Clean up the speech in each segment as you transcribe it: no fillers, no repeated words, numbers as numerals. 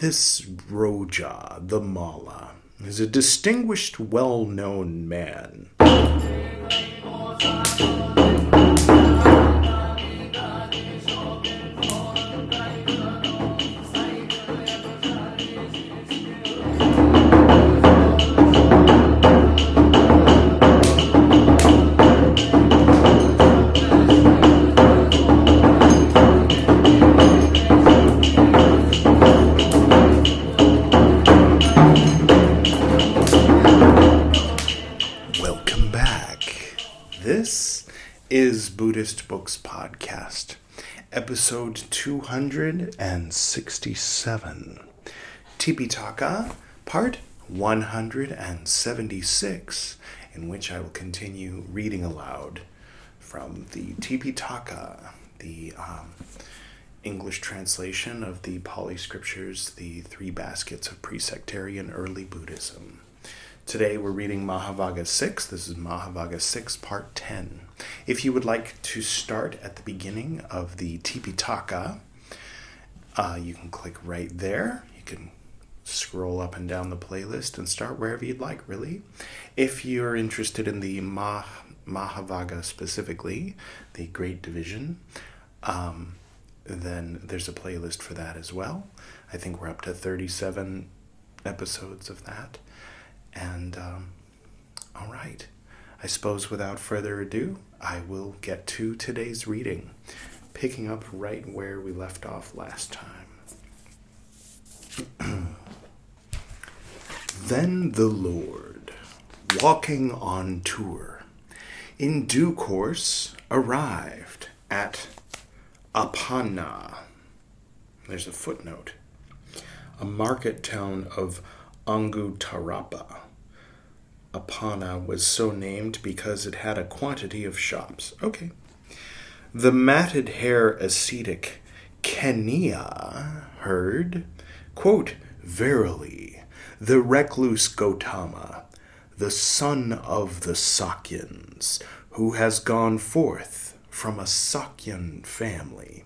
This Roja, the Mala, is a distinguished, well-known man. This is Buddhist Books Podcast, episode 267, TIPIṭAKA, part 176, in which I will continue reading aloud from the TIPIṭAKA, the English translation of the Pali Scriptures, the three baskets of pre-sectarian early Buddhism. Today we're reading Mahāvagga VI. This is Mahāvagga VI, part 10. If you would like to start at the beginning of the TIPIṭAKA, you can click right there. You can scroll up and down the playlist and start wherever you'd like, really. If you're interested in the Mahāvagga specifically, the Great Division, then there's a playlist for that as well. I think we're up to 37 episodes of that. And, all right, I suppose without further ado, I will get to today's reading, picking up right where we left off last time. Then the Lord, walking on tour, in due course arrived at Apana. There's a footnote. A market town of Angutarapa. Apana was so named because it had a quantity of shops. Okay. The matted hair ascetic Kenia heard, quote, "Verily, the recluse Gautama, the son of the Sakyans, who has gone forth from a Sakyan family,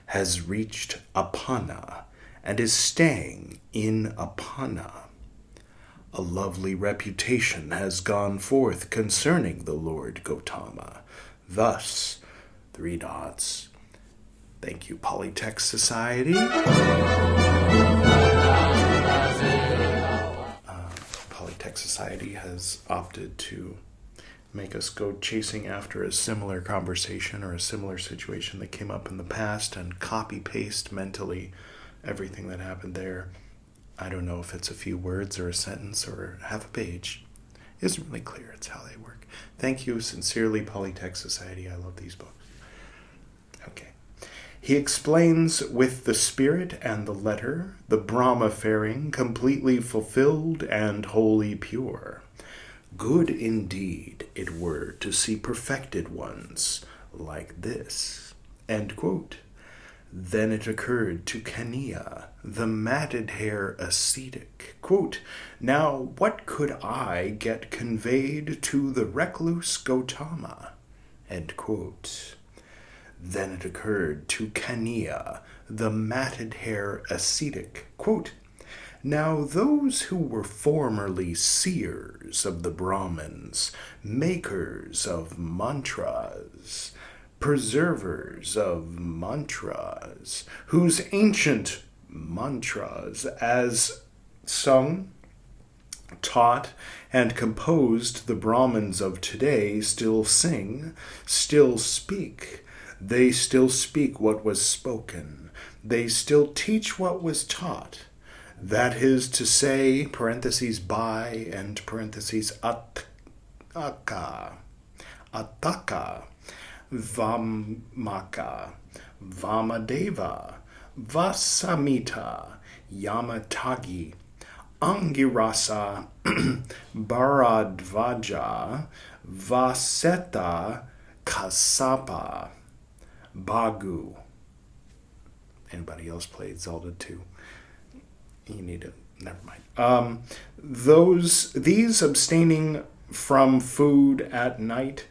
has reached Apana and is staying in Apana. A lovely reputation has gone forth concerning the Lord Gautama. Thus, Thank you, Polytech Society. Polytech Society has opted to make us go chasing after a similar conversation or a similar situation that came up in the past and copy-paste mentally everything that happened there. I don't know if it's a few words or a sentence or half a page. It isn't really clear. It's how they work. Thank you sincerely, Polytech Society. I love these books. Okay. He explains with the spirit and the letter, the Brahma faring, completely fulfilled and wholly pure. Good indeed it were to see perfected ones like this. End quote. Then it occurred to Kenia, the matted hair ascetic, quote, "Now what could I get conveyed to the recluse Gautama?" End quote. Then it occurred to Kenia, the matted hair ascetic, quote, "Now those who were formerly seers of the Brahmins, makers of mantras, preservers of mantras, whose ancient mantras, as sung, taught, and composed the Brahmins of today, still sing, still speak. They still speak what was spoken. They still teach what was taught. That is to say, parentheses by and parentheses ataka, Vamaka, Vamadeva, Vasamita, Yamatagi, Angirasa, Bharadvaja, Vaseta, Kasapa, Bagu. Anybody else played Zelda 2? You need to, never mind. These abstaining from food at night,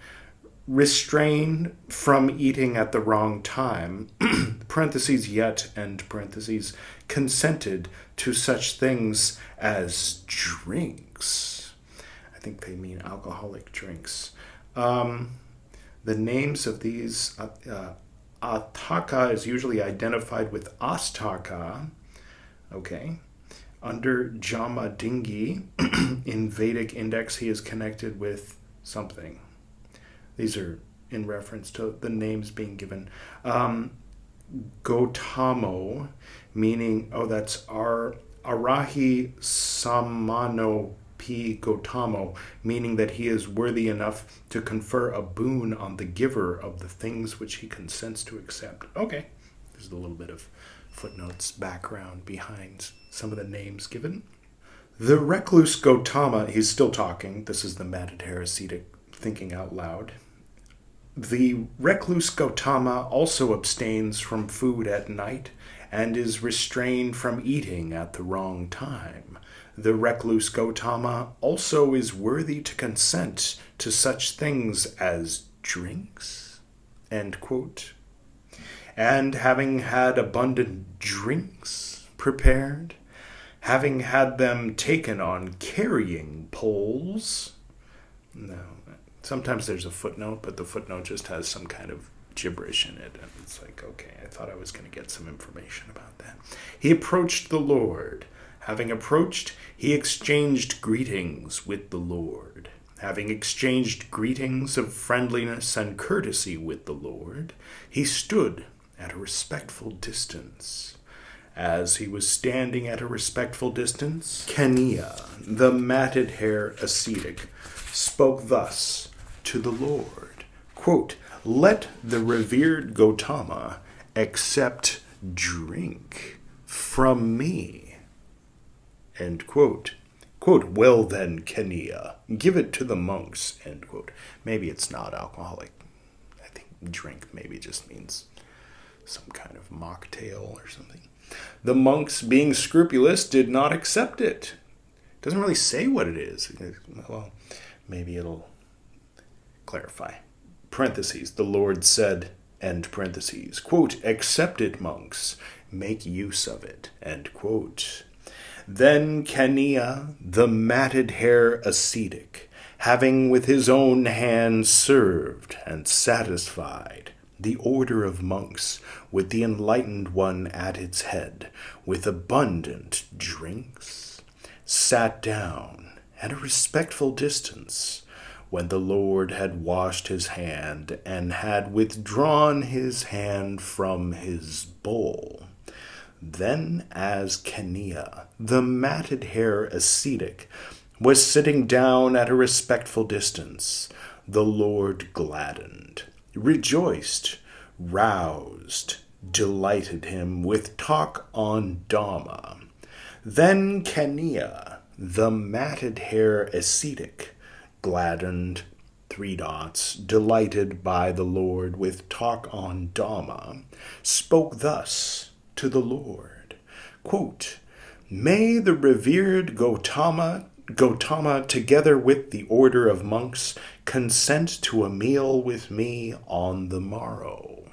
restrain from eating at the wrong time, parentheses yet, and parentheses consented to such things as drinks. I think they mean alcoholic drinks. The names of these, Ataka is usually identified with Astaka. Okay. Under Jamadingi, in Vedic index, he is connected with something. These are in reference to the names being given. Gotamo, meaning, that's Arahi Samano P. Gotamo, meaning that he is worthy enough to confer a boon on the giver of the things which he consents to accept. Okay, there's a little bit of footnotes, background behind some of the names given. The recluse Gautama, he's still talking. This is the matted hair ascetic thinking out loud. The recluse Gautama also abstains from food at night and is restrained from eating at the wrong time. The recluse Gautama also is worthy to consent to such things as drinks, end quote. And having had abundant drinks prepared, having had them taken on carrying poles. No, sometimes there's a footnote, but the footnote just has some kind of gibberish in it. And it's like, okay, I thought I was going to get some information about that. He approached the Lord. Having approached, he exchanged greetings with the Lord. Having exchanged greetings of friendliness and courtesy with the Lord, he stood at a respectful distance. As he was standing at a respectful distance, Kenia, the matted hair ascetic, spoke thus to the Lord, quote, "Let the revered Gautama accept drink from me," end quote. Quote, "Well then, Kenia, give it to the monks," end quote. Maybe it's not alcoholic. I think drink maybe just means some kind of mocktail or something. The monks, being scrupulous, did not accept it. Doesn't really say what it is. Well, maybe it'll clarify. Parentheses, the Lord said, end parentheses, quote, "Accept it, monks, make use of it," end quote. Then Kenia, the matted hair ascetic, having with his own hand served and satisfied the order of monks with the enlightened one at its head, with abundant drinks, sat down at a respectful distance, when the Lord had washed his hand and had withdrawn his hand from his bowl. Then as Kenia, the matted hair ascetic, was sitting down at a respectful distance, the Lord gladdened, rejoiced, roused, delighted him with talk on Dhamma. Then Kenia, the matted hair ascetic, gladdened, delighted by the Lord with talk on Dhamma, spoke thus to the Lord, quote, "May the revered Gautama, together with the order of monks, consent to a meal with me on the morrow,"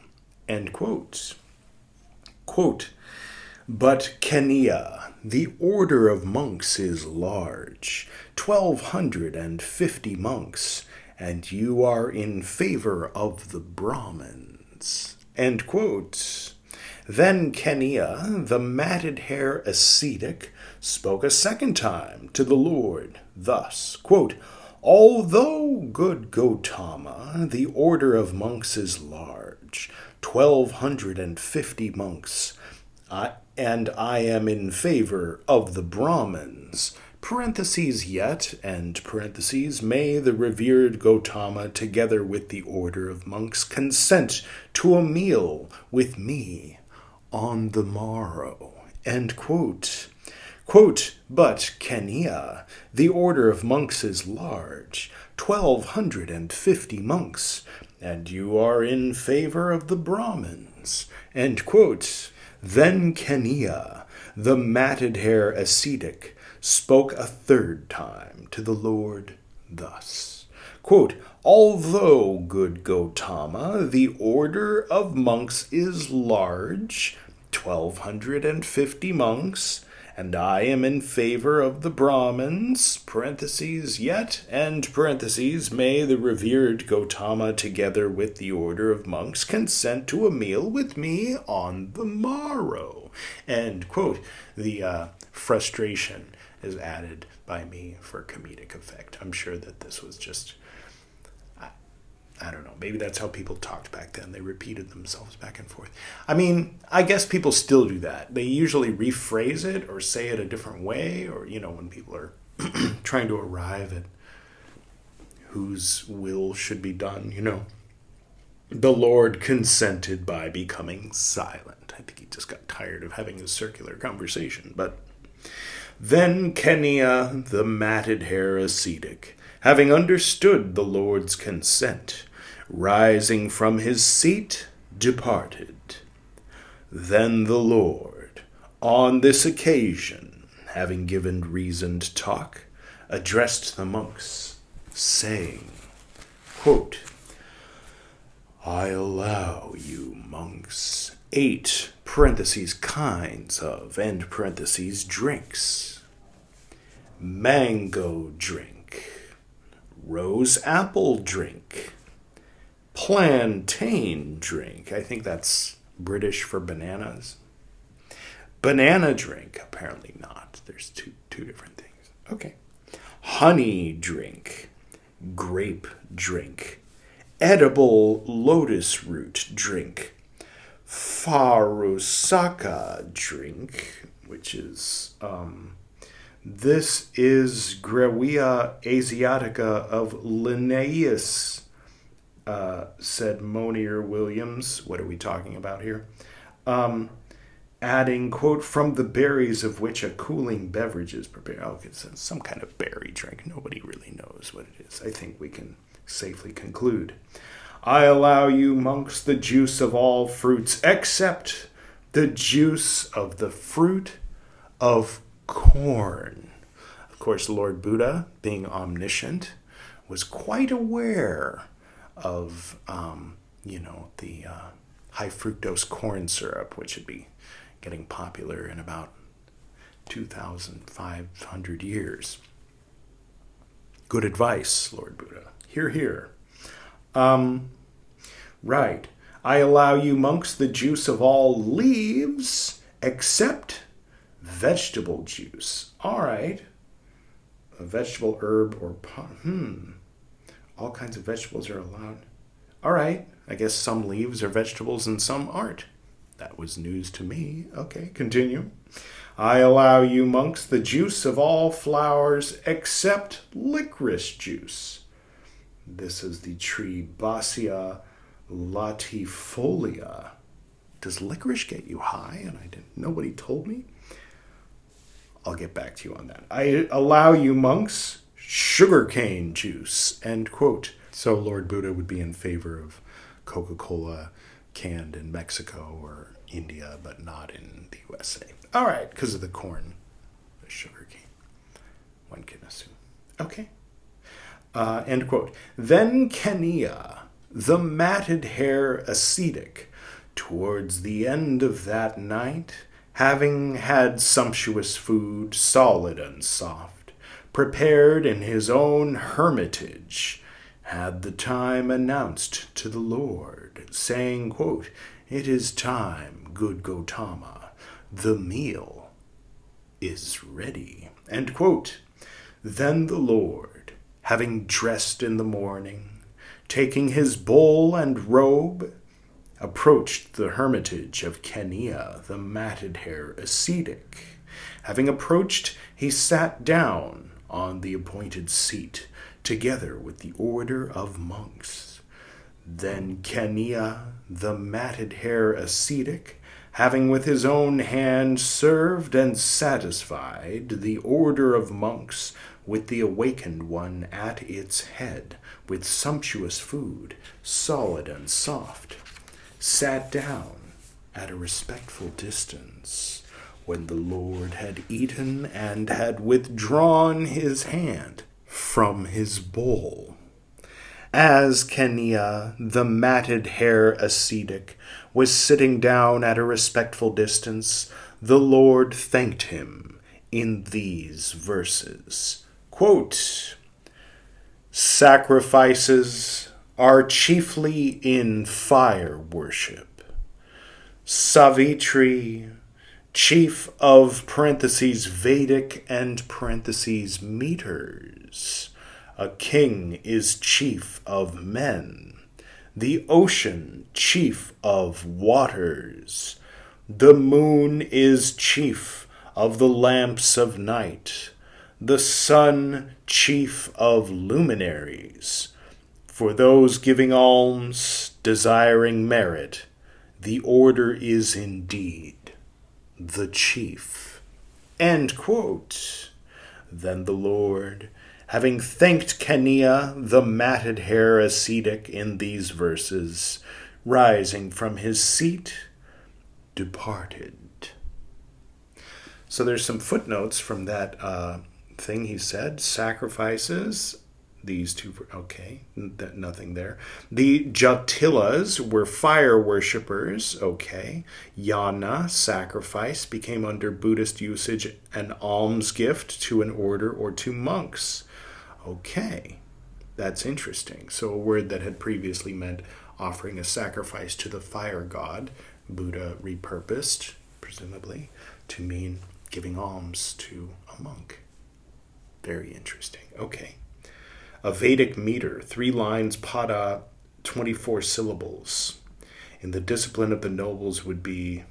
end quote. Quote, "But Kenia, the order of monks is large, 1,250 monks, and you are in favor of the Brahmins," end quote. Then Kenia, the matted hair ascetic, spoke a second time to the Lord, thus, quote, "Although, good Gautama, the order of monks is large, 1,250 monks, and I am in favor of the Brahmins, parentheses yet, end parentheses, may the revered Gautama, together with the order of monks, consent to a meal with me on the morrow," end quote. Quote, "But Kenia, the order of monks is large, 1,250 monks, and you are in favor of the Brahmins," end quote. Then Kenia, the matted hair ascetic, spoke a third time to the Lord thus, quote, "Although, good Gautama, the order of monks is large, 1,250 monks, and I am in favor of the Brahmins, parentheses, yet, end parentheses, may the revered Gautama together with the order of monks consent to a meal with me on the morrow. End quote. The frustration is added by me for comedic effect. I'm sure that this was just, I don't know, maybe that's how people talked back then. They repeated themselves back and forth. I mean, I guess people still do that. They usually rephrase it or say it a different way, or, when people are trying to arrive at whose will should be done, The Lord consented by becoming silent. I think he just got tired of having a circular conversation. But then Kenia, the matted hair ascetic, having understood the Lord's consent, rising from his seat, departed. Then the Lord, on this occasion, having given reasoned talk, addressed the monks, saying, quote, I allow you, monks, 8 parentheses kinds of, end parentheses, drinks. Mango drink, rose apple drink, plantain drink. I think that's British for bananas. Banana drink, apparently not. There's two different things. Okay. Honey drink, grape drink, edible lotus root drink, Farusaka drink, which is, this is Grewia Asiatica of Linnaeus, said Monier Williams. What are we talking about here? Adding, quote, from the berries of which a cooling beverage is prepared. Oh, it's some kind of berry drink. Nobody really knows what it is. I think we can safely conclude. I allow you, monks, the juice of all fruits, except the juice of the fruit of corn. Of course, Lord Buddha, being omniscient, was quite aware of, the high fructose corn syrup, which would be getting popular in about 2,500 years. Good advice, Lord Buddha. Hear, hear. Right. I allow you, monks, the juice of all leaves, except vegetable juice. All right. A vegetable, herb, or all kinds of vegetables are allowed. All right. I guess some leaves are vegetables and some aren't. That was news to me. Okay, continue. I allow you, monks, the juice of all flowers except licorice juice. This is the tree Basia latifolia. Does licorice get you high? And nobody told me. I'll get back to you on that. I allow you, monks, sugarcane juice, end quote. So Lord Buddha would be in favor of Coca-Cola canned in Mexico or India, but not in the USA. All right, because of the corn, the sugarcane. One can assume. Okay. End quote. Then Kenia, the matted hair ascetic, towards the end of that night, having had sumptuous food, solid and soft, prepared in his own hermitage, had the time announced to the Lord, saying, quote, it is time, good Gautama, the meal is ready, end quote. Then the Lord, having dressed in the morning, taking his bowl and robe, approached the hermitage of Kenia, the matted hair ascetic. Having approached, he sat down on the appointed seat, together with the order of monks. Then Kenia, the matted hair ascetic, having with his own hand served and satisfied the order of monks with the awakened one at its head, with sumptuous food, solid and soft, sat down at a respectful distance, when the Lord had eaten and had withdrawn his hand from his bowl, As Kenia, the matted hair ascetic, was sitting down at a respectful distance, the Lord thanked him in these verses. Quote, sacrifices are chiefly in fire worship. Savitri, chief of parentheses Vedic and parentheses meters. A king is chief of men. The ocean chief of waters. The moon is chief of the lamps of night. The sun chief of luminaries. For those giving alms, desiring merit, the order is indeed the chief. End quote. Then the Lord, having thanked Kenia, the matted hair ascetic, in these verses, rising from his seat, departed. So there's some footnotes from that thing he said. Sacrifices, these two, okay, nothing there. The Jatilas were fire worshippers, okay. Yana, sacrifice, became under Buddhist usage an alms gift to an order or to monks. Okay, that's interesting. So a word that had previously meant offering a sacrifice to the fire god, Buddha repurposed, presumably, to mean giving alms to a monk. Very interesting. Okay. A Vedic meter, 3 lines, pada, 24 syllables. In the discipline of the nobles would be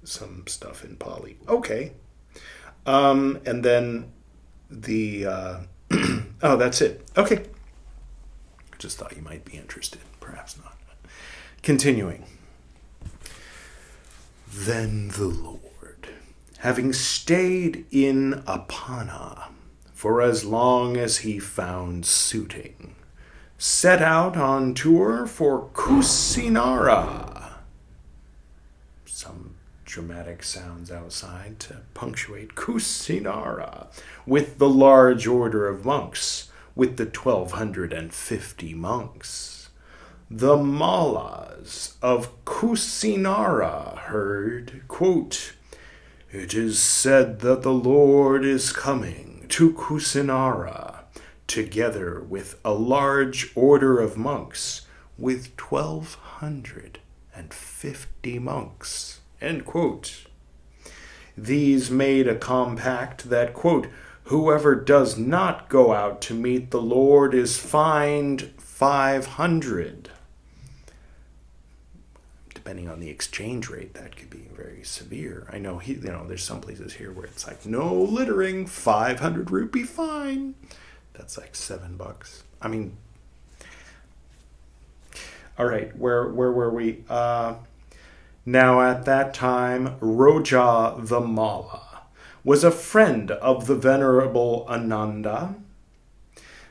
some stuff in Pali. Okay. And then the... oh, that's it. Okay. I just thought you might be interested. Perhaps not. Continuing. Then the Lord, having stayed in Apana for as long as he found suiting, set out on tour for Kusinara. Some dramatic sounds outside to punctuate Kusinara, with the large order of monks, with the 1,250 monks. The Mallas of Kusinara heard, quote, it is said that the Lord is coming to Kusinara, together with a large order of monks, with 1,250 monks, end quote. These made a compact that, quote, whoever does not go out to meet the Lord is fined 500. Depending on the exchange rate, that could be very severe. I know, there's some places here where it's like, no littering, 500 rupee fine. That's like $7. I mean, all right, where were we? Now at that time, Roja the Malla was a friend of the Venerable Ananda.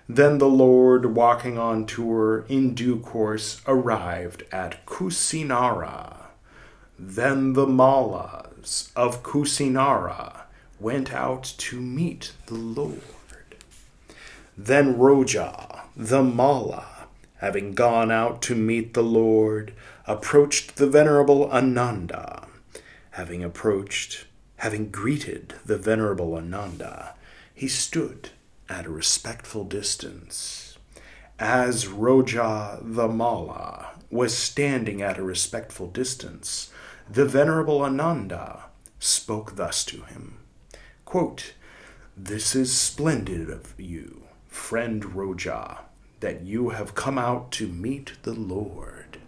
Then the Lord, walking on tour, in due course arrived at Kusinara. Then the Mallas of Kusinara went out to meet the Lord. Then Roja, the Malla, having gone out to meet the Lord, approached the Venerable Ananda. Having greeted the Venerable Ananda, he stood at a respectful distance. As Roja the Malla was standing at a respectful distance, the Venerable Ananda spoke thus to him, quote, this is splendid of you, friend Roja, that you have come out to meet the Lord,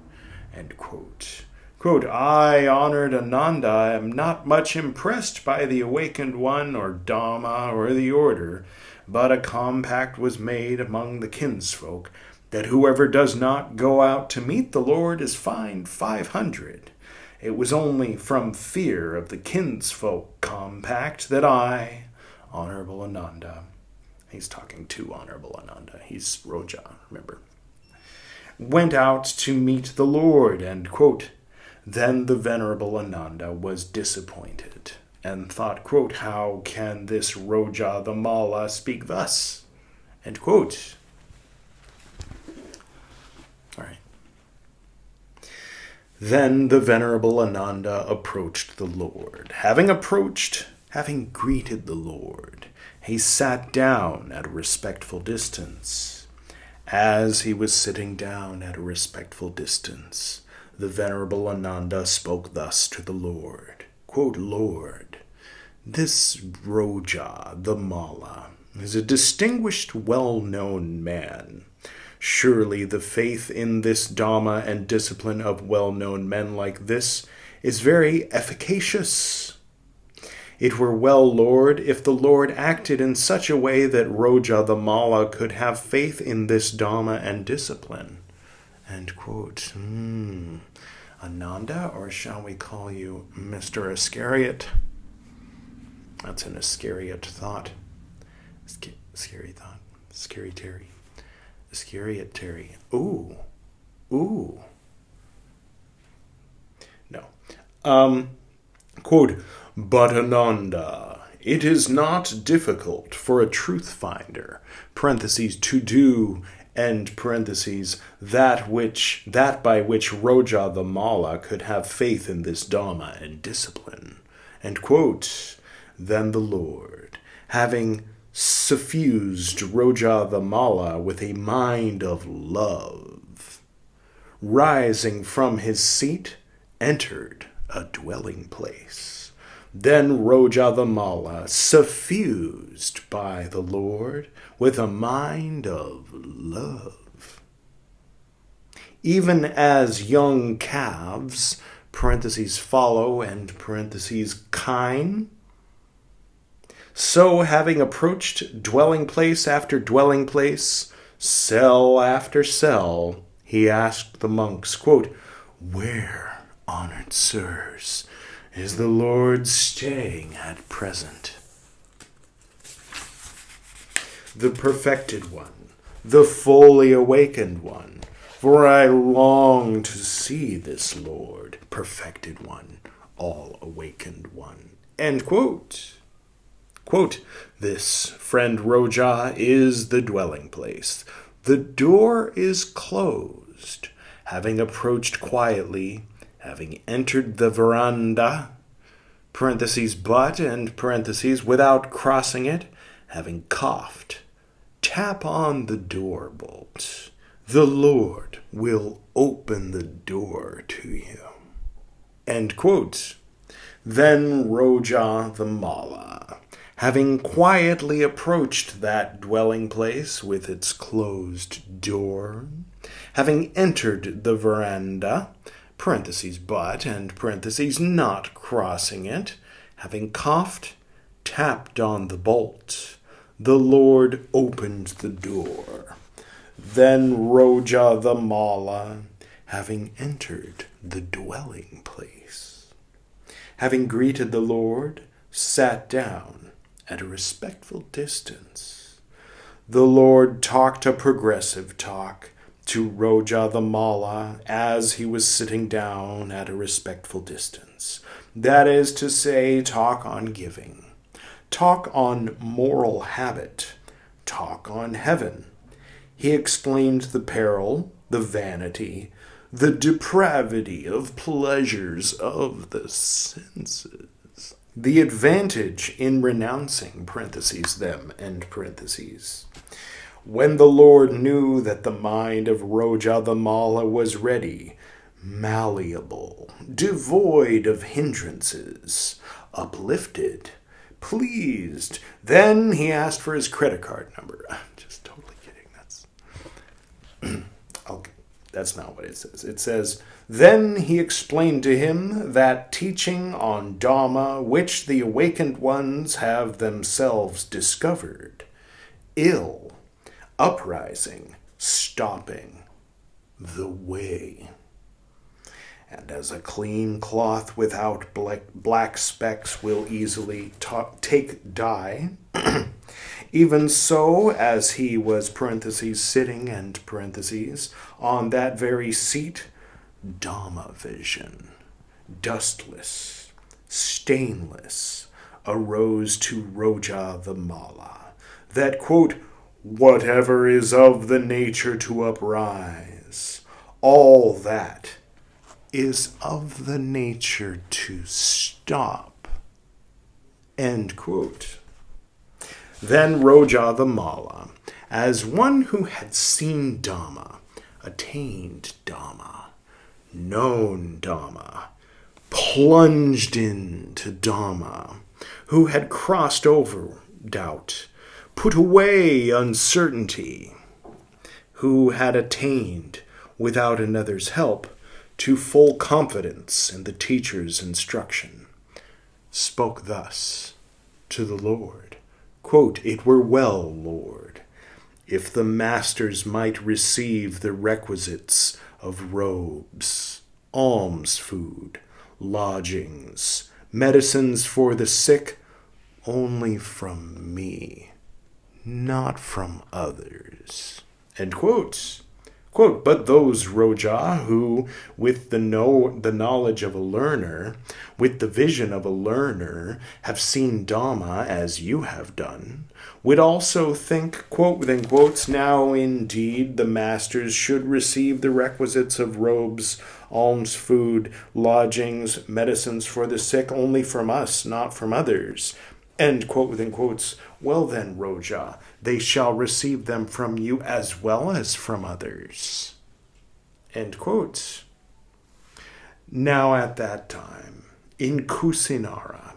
end quote. Quote, I, honored Ananda, am not much impressed by the awakened one or Dhamma or the order, but a compact was made among the kinsfolk that whoever does not go out to meet the Lord is fined 500. It was only from fear of the kinsfolk compact that I, Honorable Ananda, he's talking to Honorable Ananda, he's Roja, remember, went out to meet the Lord, end quote. Then the Venerable Ananda was disappointed and thought, quote, how can this Roja the Malla speak thus? End quote. Then the Venerable Ananda approached the Lord. Having greeted the Lord, he sat down at a respectful distance. As he was sitting down at a respectful distance, the Venerable Ananda spoke thus to the Lord. Quote, Lord, this Roja, the Mala, is a distinguished, well-known man. Surely the faith in this Dhamma and discipline of well-known men like this is very efficacious. It were well, Lord, if the Lord acted in such a way that Roja the Mala could have faith in this Dhamma and discipline. End quote. Ananda, or shall we call you Mr. Iscariot? That's an Iscariot thought. Scary thought. Scary Terry. Iscariot Terry. Ooh. No. Quote, but Ananda, it is not difficult for a truth finder, parentheses, to do, end parentheses, that by which Roja the Mala could have faith in this Dhamma and discipline. End quote. Then the Lord, having suffused Roja the Mala with a mind of love, rising from his seat, entered a dwelling place. Then Roja the Mala, suffused by the Lord with a mind of love, even as young calves, parentheses follow, end parentheses kine, so having approached dwelling place after dwelling place, cell after cell, he asked the monks, quote, where, honored sirs, is the Lord staying at present? The perfected one, the fully awakened one, for I long to see this Lord, perfected one, all awakened one. End quote. Quote, this, friend Roja, is the dwelling place. The door is closed. Having approached quietly, having entered the veranda, parentheses, but, end parentheses, without crossing it, having coughed, tap on the door bolt. The Lord will open the door to you. End quote. Then Roja the Mala, having quietly approached that dwelling place with its closed door, having entered the veranda, parentheses, but, and parentheses, not crossing it, having coughed, tapped on the bolt, the Lord opened the door. Then Roja the Mala, having entered the dwelling place, having greeted the Lord, sat down at a respectful distance. The Lord talked a progressive talk to Roja the Mala as he was sitting down at a respectful distance. That is to say, talk on giving, talk on moral habit, talk on heaven. He explained the peril, the vanity, the depravity of pleasures of the senses, the advantage in renouncing, parentheses, them, end parentheses. When the Lord knew that the mind of Roja the Mala was ready, malleable, devoid of hindrances, uplifted, pleased, then he asked for his credit card number. Just totally kidding. That's not what it says. It says, then he explained to him that teaching on Dhamma which the awakened ones have themselves discovered, ill, uprising, stopping, the way. And as a clean cloth without black specks will easily take dye, even so, as he was, parentheses, sitting, end parentheses, on that very seat, Dhamma vision, dustless, stainless, arose to Roja the Mala, that, quote, whatever is of the nature to uprise, all that is of the nature to stop. End quote. Then Roja the Mala, as one who had seen Dhamma, attained Dhamma, known Dhamma, plunged into Dhamma, who had crossed over doubt, put away uncertainty, who had attained, without another's help, to full confidence in the teacher's instruction, spoke thus to the Lord, quote, "It were well, Lord, if the masters might receive the requisites of robes, alms food, lodgings, medicines for the sick, only from me, not from others." End quote. Quote, "But those Roja who, with the knowledge of a learner, with the vision of a learner, have seen Dhamma as you have done, would also think, quote, within quotes, now indeed the masters should receive the requisites of robes, alms food, lodgings, medicines for the sick only from us, not from others. End quote within quotes. Well then, Roja, they shall receive them from you as well as from others. End quote. Now at that time, in Kusinara,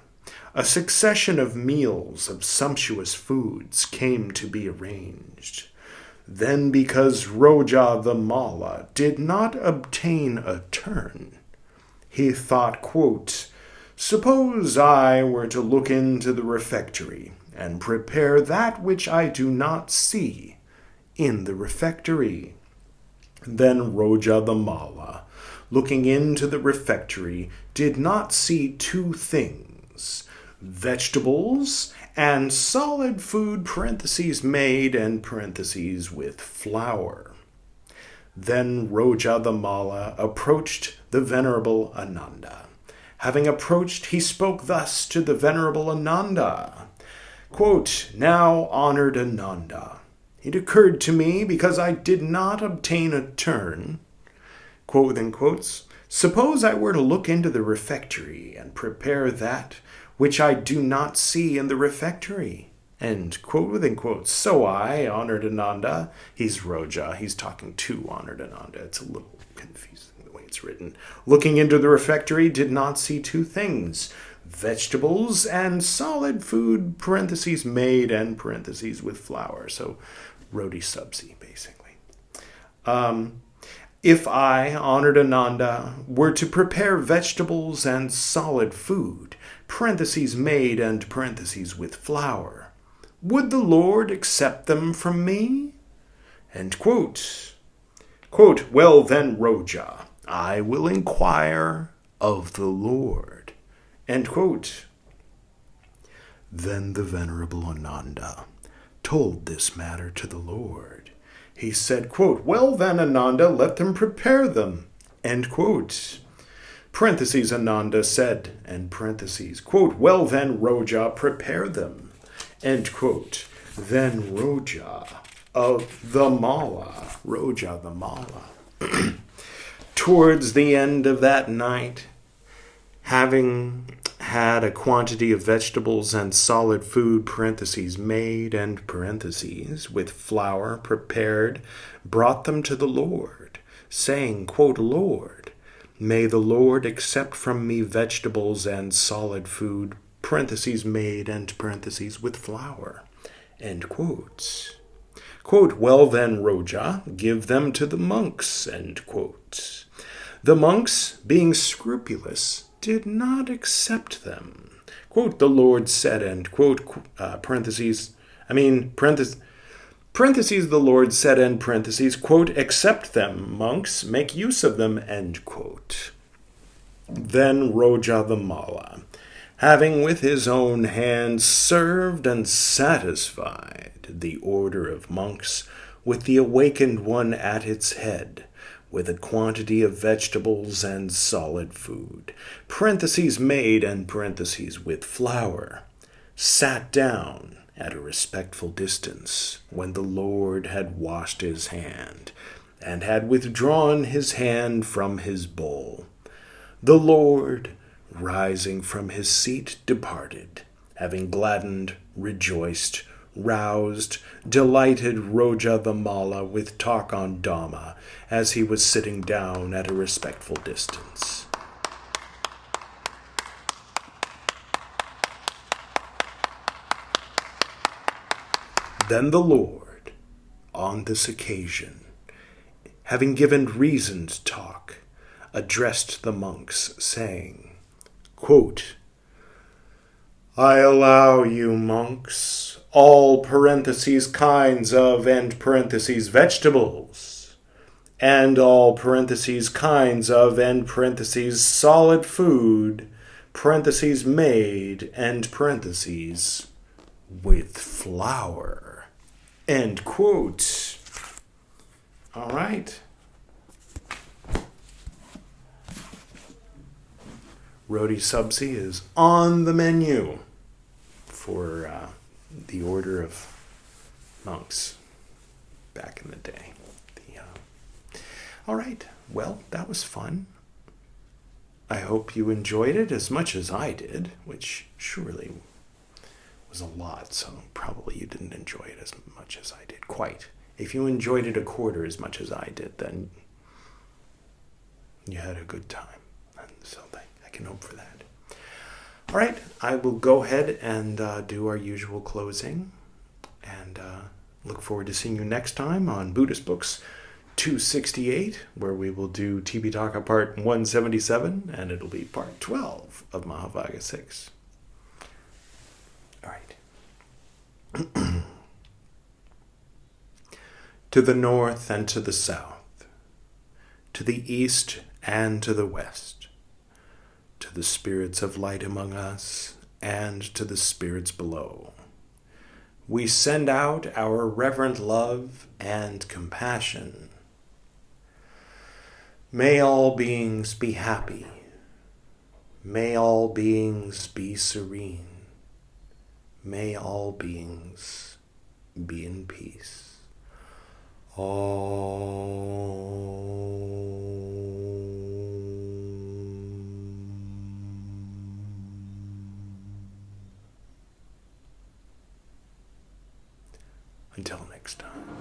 a succession of meals of sumptuous foods came to be arranged. Then because Roja the Mala did not obtain a turn, he thought, quote, "Suppose I were to look into the refectory and prepare that which I do not see in the refectory." Then Roja the Mala, looking into the refectory, did not see two things, vegetables and solid food, parentheses made and parentheses with flour. Then Roja the Mala approached the Venerable Ananda. Having approached, he spoke thus to the Venerable Ananda, quote, "Now, honored Ananda, it occurred to me, because I did not obtain a turn," quote within quotes, "suppose I were to look into the refectory and prepare that which I do not see in the refectory." End quote within quotes. So I, honored Ananda, he's Roja, he's talking to honored Ananda. It's a little confusing the way it's written. Looking into the refectory, did not see two things, vegetables and solid food, parentheses made and parentheses with flour. So roti sabzi, basically. If I, honored Ananda, were to prepare vegetables and solid food, parentheses made and parentheses with flour, would the Lord accept them from me? End quote. Quote, "Well then, Roja, I will inquire of the Lord." End quote. Then the Venerable Ananda told this matter to the Lord. He said, quote, "Well then, Ananda, let them prepare them." End quote. Parentheses, Ananda said, and parentheses, quote, "Well then, Roja, prepare them." End quote. Then Roja the Mala, towards the end of that night, having had a quantity of vegetables and solid food, parentheses made and parentheses with flour prepared, brought them to the Lord, saying, quote, "Lord, may the Lord accept from me vegetables and solid food, parentheses made and parentheses with flour." End quote. Quote, "Well then, Roja, give them to the monks." End quote. The monks, being scrupulous, did not accept them. Quote, "The Lord said," end quote, parentheses, the Lord said, end parentheses, quote, "Accept them, monks, make use of them," end quote. Then Roja the Mala, having with his own hand served and satisfied the order of monks, with the awakened one at its head, with a quantity of vegetables and solid food, parentheses made and parentheses with flour, sat down at a respectful distance when the Lord had washed his hand, and had withdrawn his hand from his bowl, The Lord, rising from his seat, departed, having gladdened, rejoiced, roused, delighted Roja the Mala with talk on Dhamma, as he was sitting down at a respectful distance. Then the Lord, on this occasion, having given reasoned talk, addressed the monks, saying, quote, I allow you, monks, all kinds of vegetables, and all kinds of solid food, made, and with flour. End quote. All right. Roti Sabzi is on the menu for the order of monks back in the day. All right. Well, that was fun. I hope you enjoyed it as much as I did, which surely was a lot, so probably you didn't enjoy it as much as I did. Quite. If you enjoyed it a quarter as much as I did, then you had a good time. And so I can hope for that. All right, I will go ahead and do our usual closing, and look forward to seeing you next time on Buddhist Books 268, where we will do TIPIṭAKA Part 177, and it'll be Part 12 of Mahāvagga VI. All right. To the north and to the south, to the east and to the west, to the spirits of light among us and to the spirits below, we send out our reverent love and compassion. May all beings be happy. May all beings be serene. May all beings be in peace. Until next time.